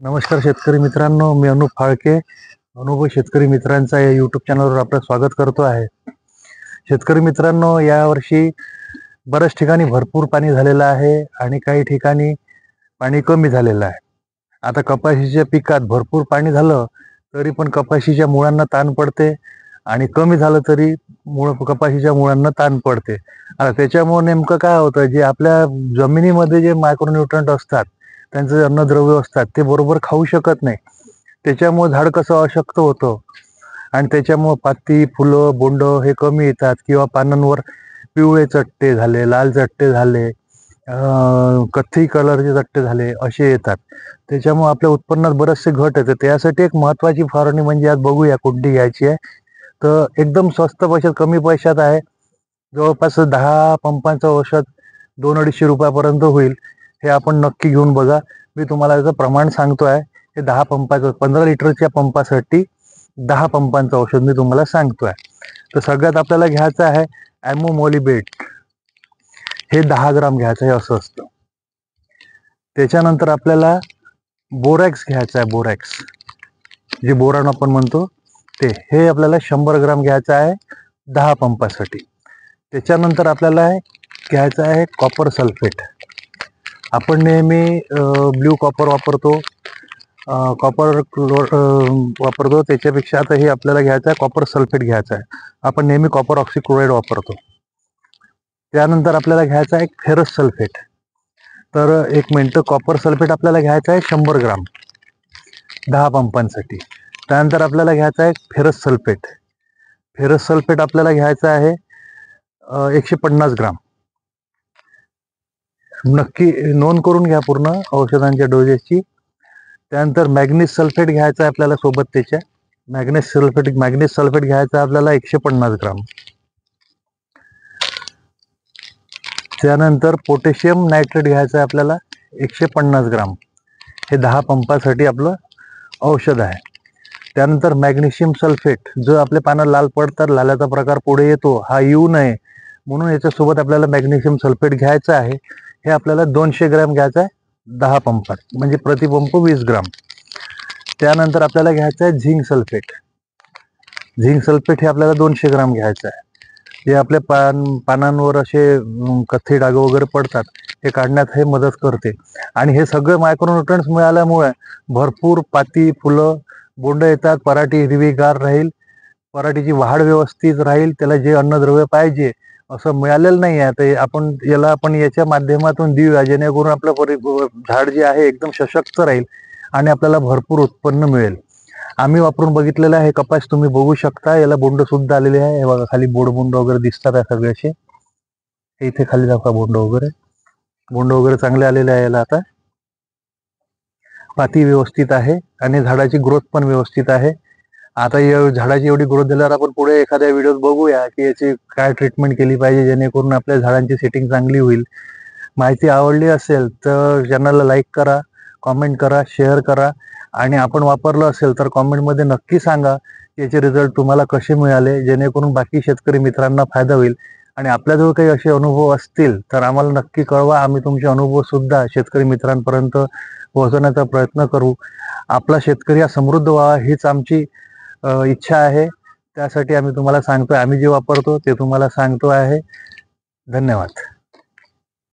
नमस्कार शेतकरी मित्रांनो, मी अनुप फाळके अनुभव शेतकरी मित्रांचा या यूट्यूब चॅनलवर आपलं स्वागत करतो आहे. शेतकरी मित्रांनो, यावर्षी बऱ्याच ठिकाणी भरपूर पाणी झालेलं आहे आणि काही ठिकाणी पाणी कमी झालेलं आहे. आता कपाशीच्या पिकात भरपूर पाणी झालं तरी पण कपाशीच्या मुळांना ताण पडते आणि कमी झालं तरी कपाशीच्या मुळांना ताण पडते. आता त्याच्यामुळे नेमकं काय होतं, जे आपल्या जमिनीमध्ये जे मायक्रोन्यूट्रंट असतात, त्यांचे अन्नद्रव्य असतात, ते बरोबर खाऊ शकत नाही. त्याच्यामुळे झाड कसं अशक्त होतं आणि त्याच्यामुळे पाती, फुलं, बोंड हे कमी येतात किंवा पानांवर पिवळे चट्टे झाले, लाल चट्टे झाले, कथ्थई कलरचे चट्टे झाले, असे येतात. त्याच्यामुळे आपल्या उत्पन्नात बरेचसे घट येते. त्यासाठी एक महत्त्वाची फवारणी म्हणजे आज बघूया कोणती घ्यायची आहे. तर एकदम स्वस्त पैशात, कमी पैशात आहे. जवळपास 10 पंपांचं औषध 200-250 रुपयापर्यंत होईल. हे आपण नक्की घेऊन बघा. मी तुम्हाला याचं प्रमाण सांगतो आहे. हे 10 पंपाचं 15 लिटरच्या पंपासाठी 10 पंपांचं औषध मी तुम्हाला सांगतो आहे. तर सगळ्यात आपल्याला घ्यायचं आहे ॲमोमोलिबेट. हे 10 ग्राम घ्यायचं आहे, असं असतं. त्याच्यानंतर आपल्याला बोरॅक्स घ्यायचं आहे. बोरॅक्स, जे बोरान आपण म्हणतो ते, हे आपल्याला 100 ग्राम घ्यायचं आहे 10 पंपासाठी. त्याच्यानंतर आपल्याला घ्यायचं आहे कॉपर सल्फेट. आपण नेहमी ब्ल्यू कॉपर वापरतो, कॉपर वापरतो. त्याच्यापेक्षा आता हे आपल्याला घ्यायचं आहे कॉपर सल्फेट घ्यायचं आहे. आपण नेहमी कॉपर ऑक्सिक्लोराईड वापरतो. त्यानंतर आपल्याला घ्यायचं आहे फेरस सल्फेट. तर एक मिनटं, कॉपर सल्फेट आपल्याला घ्यायचं आहे 100 ग्राम 10 पंपांसाठी. त्यानंतर आपल्याला घ्यायचं आहे फेरस सल्फेट. फेरस सल्फेट आपल्याला घ्यायचं आहे 150 ग्राम. नक्की नोंद करून घ्या पूर्ण औषधांच्या डोजेसची. त्यानंतर मॅग्नीज सल्फेट घ्यायचं आहे आपल्याला सोबत. त्याच्या मॅग्नीज सल्फेट घ्यायचं आहे आपल्याला 150 ग्राम. त्यानंतर पोटॅशियम नायट्रेट घ्यायचं आहे आपल्याला 150 ग्राम. हे 10 पंपासाठी आपलं औषध आहे. त्यानंतर मॅग्नेशियम सल्फेट, जो आपल्या पानं लाल पडतात, लाल्याचा प्रकार पुढे येतो, हा येऊ नये म्हणून याच्यासोबत आपल्याला मॅग्नेशियम सल्फेट घ्यायचं आहे. हे आपल्याला 200 ग्रॅम घ्यायचं आहे 10 पंपात, म्हणजे प्रतिपंप 20 ग्राम. त्यानंतर आपल्याला घ्यायचं आहे झिंक सल्फेट. झिंक सल्फेट हे आपल्याला 200 ग्राम घ्यायचं आहे. जे आपल्या पानांवर असे कथ्थई डाग वगैरे पडतात, हे काढण्यात हे मदत करते. आणि हे सगळे मायक्रोन्यूट्रंट्स मिळाल्यामुळे भरपूर पाती, फुलं, बोंड येतात. पराठी हिरवीगार राहील, पराठीची वाढ व्यवस्थित राहील, त्याला जे अन्नद्रव्य पाहिजे असं मिळालेलं नाही आहे. तर आपण याच्या माध्यमातून देऊया, जेणेकरून आपलं झाड जे आहे एकदम सशक्त राहील आणि आपल्याला भरपूर उत्पन्न मिळेल. आम्ही वापरून बघितलेलं आहे. कपास तुम्ही बघू शकता, याला बोंड सुद्धा आलेले आहे. हे बघा, खाली बोंड वगैरे दिसतात आहे सगळे असे. इथे खाली दाखवा बोंड वगैरे चांगले आलेले आहे याला. आता पाती व्यवस्थित आहे आणि झाडाची ग्रोथ पण व्यवस्थित आहे. आता या झाडाची एवढी ग्रोथ झाल्यावर आपण पुढे एखाद्या व्हिडिओत बघूया की याची काय ट्रीटमेंट केली पाहिजे, जेणेकरून आपल्या झाडांची सेटिंग चांगली होईल. माहिती आवडली असेल तर चॅनलला लाईक करा, कॉमेंट करा, शेअर करा. आणि आपण वापरलं असेल तर कॉमेंटमध्ये नक्की सांगा की याचे रिझल्ट तुम्हाला कसे मिळाले, जेणेकरून बाकी शेतकरी मित्रांना फायदा होईल. आणि आपल्याजवळ काही असे अनुभव असतील तर आम्हाला नक्की कळवा. आम्ही तुमचे अनुभव सुद्धा शेतकरी मित्रांपर्यंत पोहोचवण्याचा प्रयत्न करू. आपला शेतकरी हा समृद्ध व्हावा हीच आमची इच्छा आहे. त्यासाठी आम्ही तुम्हाला सांगतोय, आम्ही जे वापरतो ते तुम्हाला सांगतो आहे. धन्यवाद.